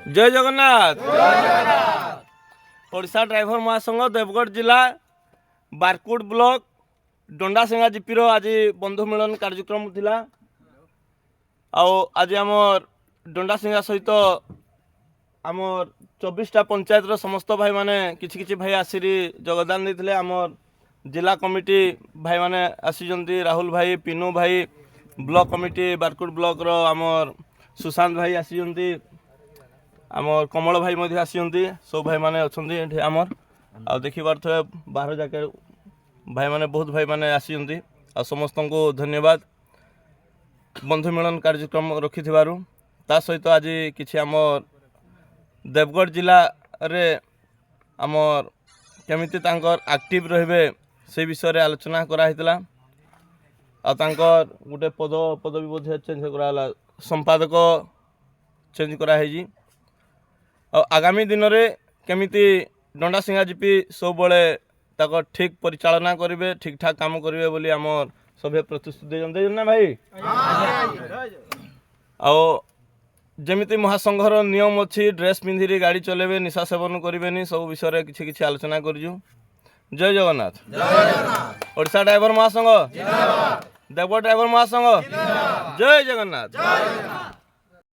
जय जगन्नाथ। ओडिशा ड्राइवर महासंघ देवगढ़ जिला बारकोट ब्लॉक डंडासिंगा जीपीर आज बंधु मिलन कार्यक्रम थिला। आज आमर डंडासिंगा सहित आमर 24टा पंचायत समस्त भाई माने किछि भाई आसिरी योगदान देते। आमर जिला कमिटी भाई माने आसी राहुल भाई पिनू भाई ब्लॉक कमिटी बारकोट ब्लॉक रो आमर सुशांत भाई आसी आमर कमल भाई मध्य आसी सब भाई माने अच्छे आमर आ देखी पारे बाहर जाके भाई माने बहुत भाई माने आसी समस्त को धन्यवाद बंधु मिलन कार्यक्रम रखि ता सहित आज किछि आमर देवगढ़ जिला रे आमर केमिति तांकर एक्टिव रहिबे से विषय रे आलोचना करा हितला। आ तांकर गुटे पदवी बोधे चेंज कराला संपादक चेंज करा है। आगामी दिन में केमिति डंडासिंगा जीपी सब बड़े ताको ठीक परिचालना करेंगे ठीक ठाक काम करेंगे बोली आमर सभे प्रतिश्रुति दे ना भाई। जमिति महासंघर नियम अच्छी ड्रेस पिंधि गाड़ी चलेबे निशा सेवन करेंगे सब विषय किछि आलोचना करजु। जय जगन्नाथ। ओडिशा ड्राइवर महासंघ देवगढ़ ड्राइवर महासंघ जय जगन्नाथ।